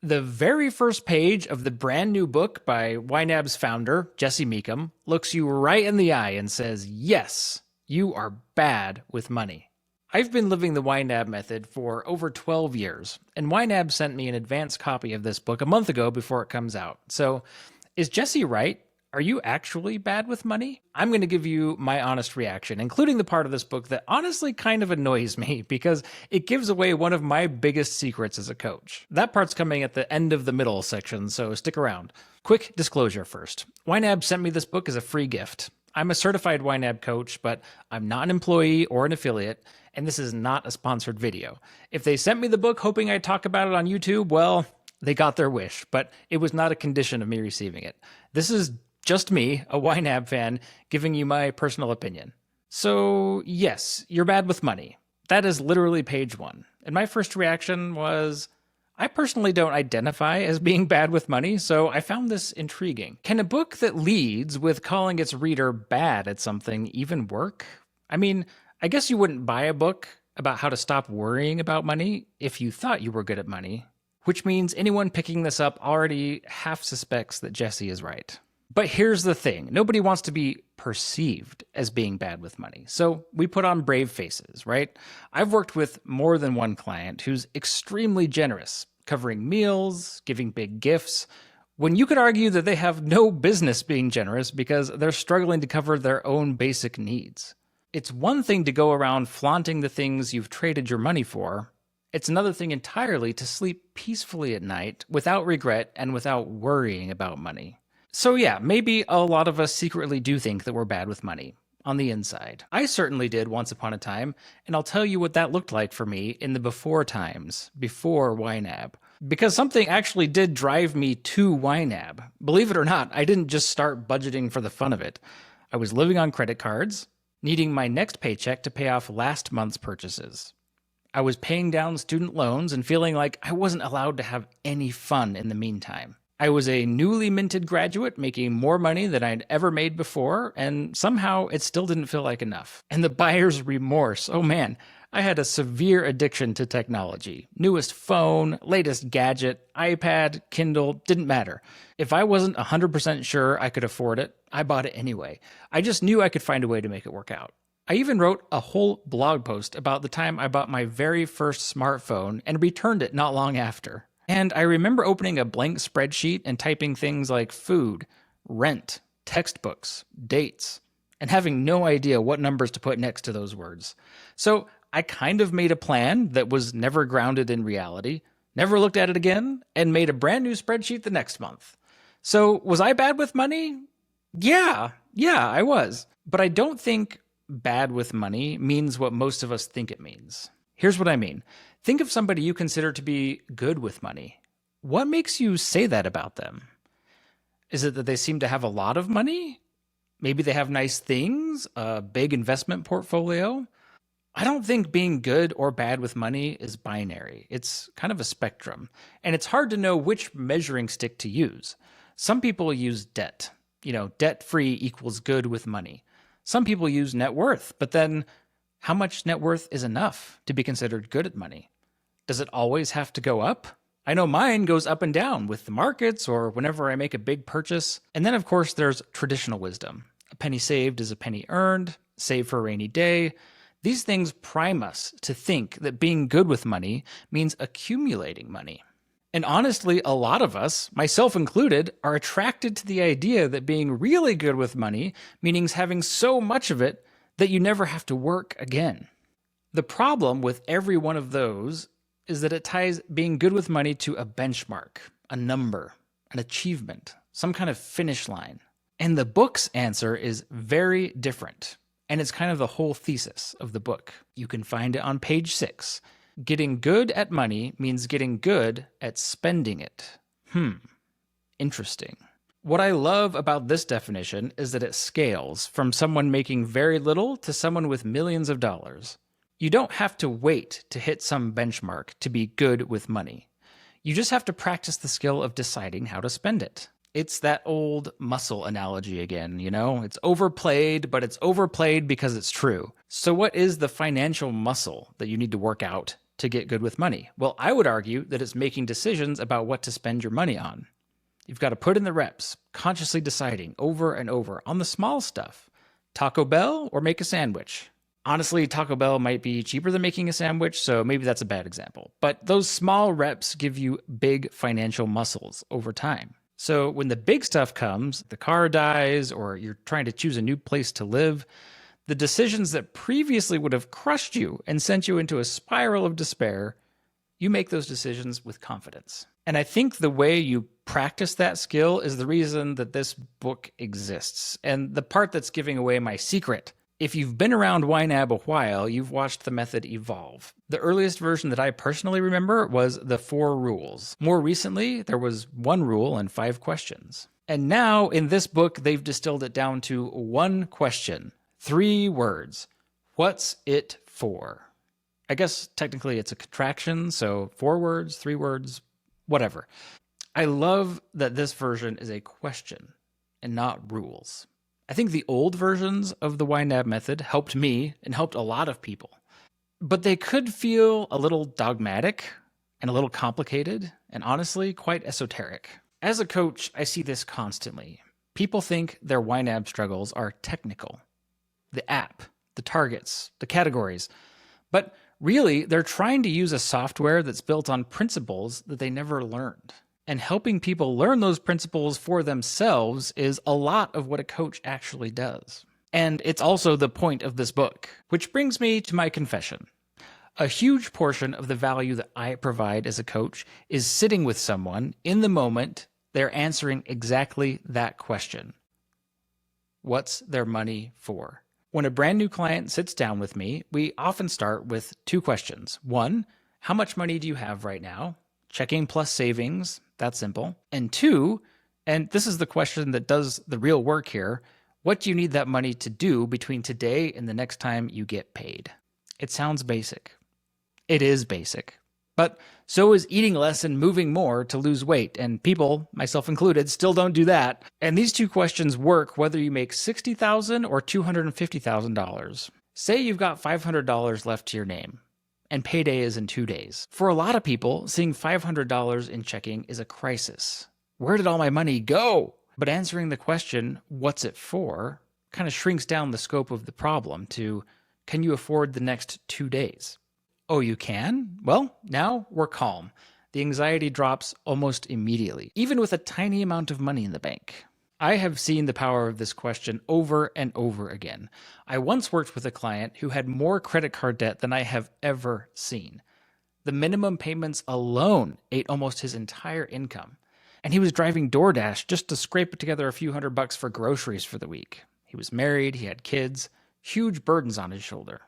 The very first page of the brand new book by YNAB's founder, Jesse Mecham, looks you right in the eye and says, yes, you are bad with money. I've been living the YNAB method for over 12 years, and YNAB sent me an advance copy of this book a month ago before it comes out. So, is Jesse right? Are you actually bad with money? I'm going to give you my honest reaction, including the part of this book that honestly kind of annoys me because it gives away one of my biggest secrets as a coach. That part's coming at the end of the middle section, so stick around. Quick disclosure first. YNAB sent me this book as a free gift. I'm a certified YNAB coach, but I'm not an employee or an affiliate, and this is not a sponsored video. If they sent me the book hoping I'd talk about it on YouTube, well, they got their wish, but it was not a condition of me receiving it. This is just me, a YNAB fan, giving you my personal opinion. So, yes, you're bad with money. That is literally page 1. And my first reaction was, I personally don't identify as being bad with money, so I found this intriguing. Can a book that leads with calling its reader bad at something even work? I mean, I guess you wouldn't buy a book about how to stop worrying about money if you thought you were good at money, which means anyone picking this up already half suspects that Jesse is right. But here's the thing. Nobody wants to be perceived as being bad with money. So we put on brave faces, right? I've worked with more than one client who's extremely generous, covering meals, giving big gifts, when you could argue that they have no business being generous because they're struggling to cover their own basic needs. It's one thing to go around flaunting the things you've traded your money for. It's another thing entirely to sleep peacefully at night without regret and without worrying about money. So yeah, maybe a lot of us secretly do think that we're bad with money, on the inside. I certainly did once upon a time, and I'll tell you what that looked like for me in the before times, before YNAB. Because something actually did drive me to YNAB. Believe it or not, I didn't just start budgeting for the fun of it. I was living on credit cards, needing my next paycheck to pay off last month's purchases. I was paying down student loans and feeling like I wasn't allowed to have any fun in the meantime. I was a newly minted graduate making more money than I'd ever made before, and somehow it still didn't feel like enough. And the buyer's remorse, oh man, I had a severe addiction to technology. Newest phone, latest gadget, iPad, Kindle, didn't matter. If I wasn't 100% sure I could afford it, I bought it anyway. I just knew I could find a way to make it work out. I even wrote a whole blog post about the time I bought my very first smartphone and returned it not long after. And I remember opening a blank spreadsheet and typing things like food, rent, textbooks, dates, and having no idea what numbers to put next to those words. So I kind of made a plan that was never grounded in reality, never looked at it again, and made a brand new spreadsheet the next month. So was I bad with money? Yeah, I was. But I don't think bad with money means what most of us think it means. Here's what I mean. Think of somebody you consider to be good with money. What makes you say that about them? Is it that they seem to have a lot of money? Maybe they have nice things, a big investment portfolio? I don't think being good or bad with money is binary. It's kind of a spectrum, and it's hard to know which measuring stick to use. Some people use debt. Debt-free equals good with money. Some people use net worth, but then how much net worth is enough to be considered good at money? Does it always have to go up? I know mine goes up and down with the markets or whenever I make a big purchase. And then, of course, there's traditional wisdom. A penny saved is a penny earned, save for a rainy day. These things prime us to think that being good with money means accumulating money. And honestly, a lot of us, myself included, are attracted to the idea that being really good with money means having so much of it that you never have to work again. The problem with every one of those is that it ties being good with money to a benchmark, a number, an achievement, some kind of finish line. And the book's answer is very different. And it's kind of the whole thesis of the book. You can find it on page 6. Getting good at money means getting good at spending it. Interesting. What I love about this definition is that it scales from someone making very little to someone with millions of dollars. You don't have to wait to hit some benchmark to be good with money. You just have to practice the skill of deciding how to spend it. It's that old muscle analogy again, It's overplayed, but it's overplayed because it's true. So what is the financial muscle that you need to work out to get good with money? Well, I would argue that it's making decisions about what to spend your money on. You've got to put in the reps, consciously deciding over and over on the small stuff. Taco Bell or make a sandwich? Honestly, Taco Bell might be cheaper than making a sandwich, so maybe that's a bad example. But those small reps give you big financial muscles over time. So when the big stuff comes, the car dies, or you're trying to choose a new place to live, the decisions that previously would have crushed you and sent you into a spiral of despair, you make those decisions with confidence. And I think the way you practice that skill is the reason that this book exists, and the part that's giving away my secret. If you've been around YNAB a while, you've watched the method evolve. The earliest version that I personally remember was the 4 rules. More recently, there was 1 rule and 5 questions. And now, in this book, they've distilled it down to 1 question, 3 words. What's it for? I guess technically it's a contraction, so 4 words, 3 words, whatever. I love that this version is a question and not rules. I think the old versions of the YNAB method helped me and helped a lot of people, but they could feel a little dogmatic and a little complicated and honestly quite esoteric. As a coach, I see this constantly. People think their YNAB struggles are technical. The app, the targets, the categories, but really they're trying to use a software that's built on principles that they never learned. And helping people learn those principles for themselves is a lot of what a coach actually does. And it's also the point of this book, which brings me to my confession. A huge portion of the value that I provide as a coach is sitting with someone in the moment they're answering exactly that question. What's their money for? When a brand new client sits down with me, we often start with 2 questions. 1, how much money do you have right now? Checking plus savings, that's simple. And 2, and this is the question that does the real work here, what do you need that money to do between today and the next time you get paid? It sounds basic. It is basic. But so is eating less and moving more to lose weight, and people, myself included, still don't do that. And these 2 questions work whether you make $60,000 or $250,000. Say you've got $500 left to your name, and payday is in 2 days. For a lot of people, seeing $500 in checking is a crisis. Where did all my money go? But answering the question, what's it for, kind of shrinks down the scope of the problem to, can you afford the next 2 days? Oh, you can? Well, now we're calm. The anxiety drops almost immediately, even with a tiny amount of money in the bank. I have seen the power of this question over and over again. I once worked with a client who had more credit card debt than I have ever seen. The minimum payments alone ate almost his entire income. And he was driving DoorDash just to scrape together a few $100 for groceries for the week. He was married, he had kids, huge burdens on his shoulder.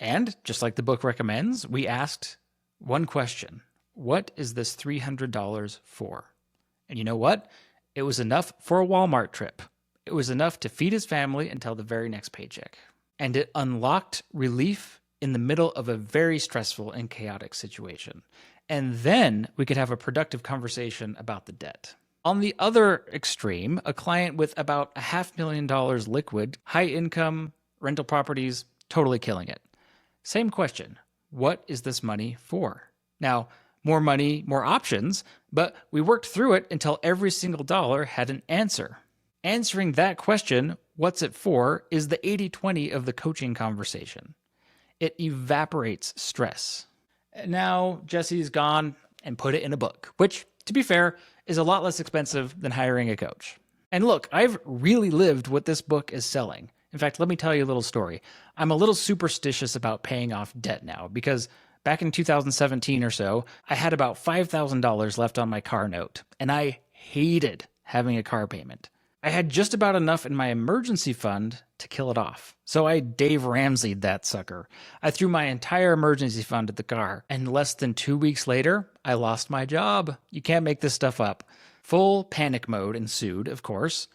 And, just like the book recommends, we asked 1 question. What is this $300 for? And you know what? It was enough for a Walmart trip. It was enough to feed his family until the very next paycheck. And it unlocked relief in the middle of a very stressful and chaotic situation. And then we could have a productive conversation about the debt. On the other extreme, a client with about $500,000 liquid, high income, rental properties, totally killing it. Same question. What is this money for? Now, more money, more options, but we worked through it until every single dollar had an answer. Answering that question, what's it for, is the 80-20 of the coaching conversation. It evaporates stress. Now, Jesse's gone and put it in a book, which, to be fair, is a lot less expensive than hiring a coach. And look, I've really lived what this book is selling. In fact, let me tell you a little story. I'm a little superstitious about paying off debt now because back in 2017 or so, I had about $5,000 left on my car note, and I hated having a car payment. I had just about enough in my emergency fund to kill it off. So I Dave Ramsey'd that sucker. I threw my entire emergency fund at the car, and less than 2 weeks later, I lost my job. You can't make this stuff up. Full panic mode ensued, of course.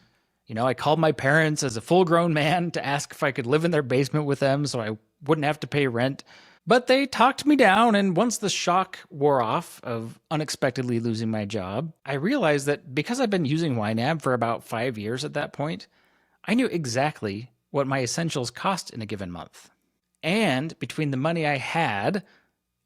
I called my parents as a full-grown man to ask if I could live in their basement with them so I wouldn't have to pay rent. But they talked me down, and once the shock wore off of unexpectedly losing my job, I realized that because I've been using YNAB for about 5 years at that point, I knew exactly what my essentials cost in a given month. And between the money I had,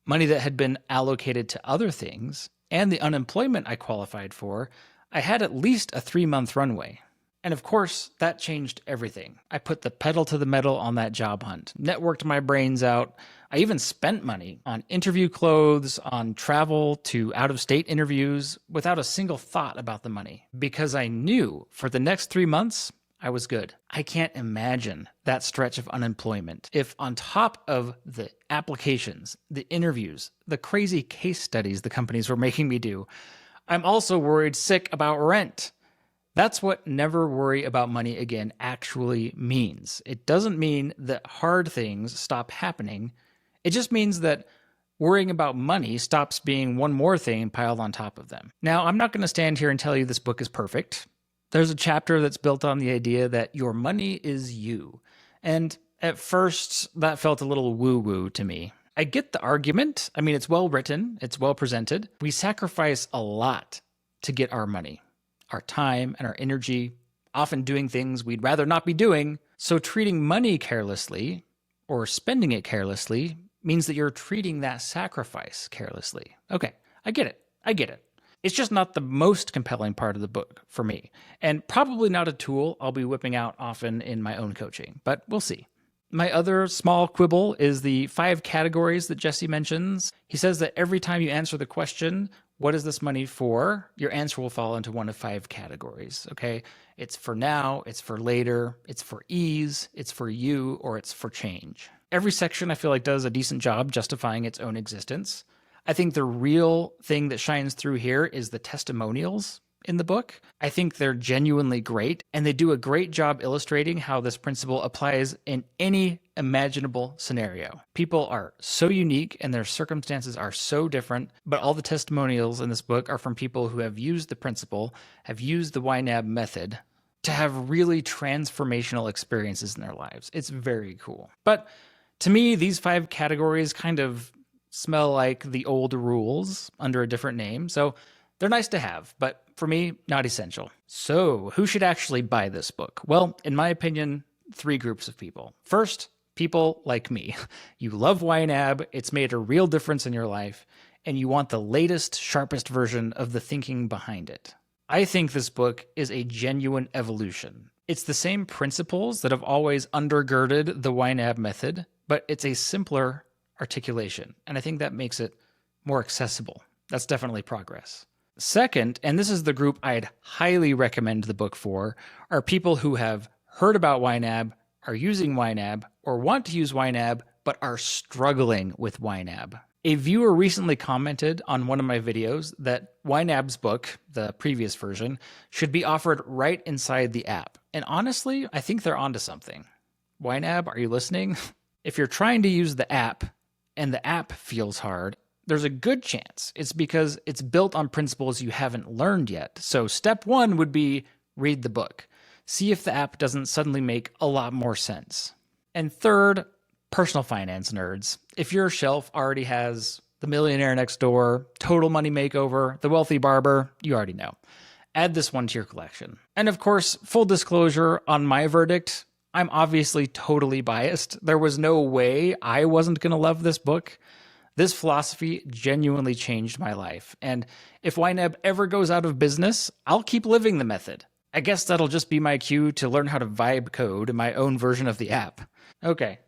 money that had been allocated to other things, and the unemployment I qualified for, I had at least a 3-month runway. And of course, that changed everything. I put the pedal to the metal on that job hunt, networked my brains out. I even spent money on interview clothes, on travel to out-of-state interviews without a single thought about the money, because I knew for the next 3 months, I was good. I can't imagine that stretch of unemployment if on top of the applications, the interviews, the crazy case studies the companies were making me do, I'm also worried sick about rent. That's what never worry about money again actually means. It doesn't mean that hard things stop happening. It just means that worrying about money stops being one more thing piled on top of them. Now, I'm not going to stand here and tell you this book is perfect. There's a chapter that's built on the idea that your money is you. And at first, that felt a little woo-woo to me. I get the argument. I mean, it's well written. It's well presented. We sacrifice a lot to get our money. Our time and our energy, often doing things we'd rather not be doing. So treating money carelessly or spending it carelessly means that you're treating that sacrifice carelessly. Okay, I get it. It's just not the most compelling part of the book for me, and probably not a tool I'll be whipping out often in my own coaching, but we'll see. My other small quibble is the 5 categories that Jesse mentions. He says that every time you answer the question, what is this money for? Your answer will fall into one of 5 categories, okay? It's for now, it's for later, it's for ease, it's for you, or it's for change. Every section I feel like does a decent job justifying its own existence. I think the real thing that shines through here is the testimonials in the book. I think they're genuinely great, and they do a great job illustrating how this principle applies in any imaginable scenario. People are so unique and their circumstances are so different, but all the testimonials in this book are from people who have used the principle, have used the YNAB method to have really transformational experiences in their lives. It's very cool. But to me, these 5 categories kind of smell like the old rules under a different name, so they're nice to have, but for me, not essential. So, who should actually buy this book? Well, in my opinion, 3 groups of people. First, people like me. You love YNAB, it's made a real difference in your life, and you want the latest, sharpest version of the thinking behind it. I think this book is a genuine evolution. It's the same principles that have always undergirded the YNAB method, but it's a simpler articulation, and I think that makes it more accessible. That's definitely progress. Second, and this is the group I'd highly recommend the book for, are people who have heard about YNAB, are using YNAB, or want to use YNAB, but are struggling with YNAB. A viewer recently commented on one of my videos that YNAB's book, the previous version, should be offered right inside the app. And honestly, I think they're onto something. YNAB, are you listening? If you're trying to use the app and the app feels hard, there's a good chance it's because it's built on principles you haven't learned yet. So step 1 would be read the book. See if the app doesn't suddenly make a lot more sense. And third, personal finance nerds. If your shelf already has The Millionaire Next Door, Total Money Makeover, The Wealthy Barber, you already know. Add this one to your collection. And of course, full disclosure on my verdict, I'm obviously totally biased. There was no way I wasn't going to love this book. This philosophy genuinely changed my life, and if YNAB ever goes out of business, I'll keep living the method. I guess that'll just be my cue to learn how to vibe code in my own version of the app. Okay,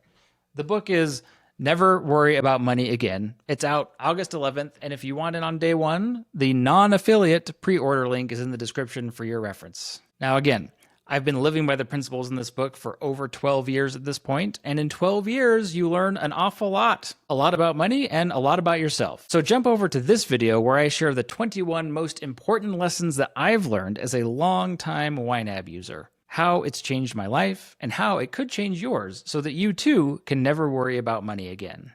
the book is Never Worry About Money Again. It's out August 11th, and if you want it on day 1, the non-affiliate pre-order link is in the description for your reference. Now again, I've been living by the principles in this book for over 12 years at this point, and in 12 years, you learn an awful lot. A lot about money and a lot about yourself. So jump over to this video where I share the 21 most important lessons that I've learned as a long-time YNAB user, how it's changed my life, and how it could change yours so that you too can never worry about money again.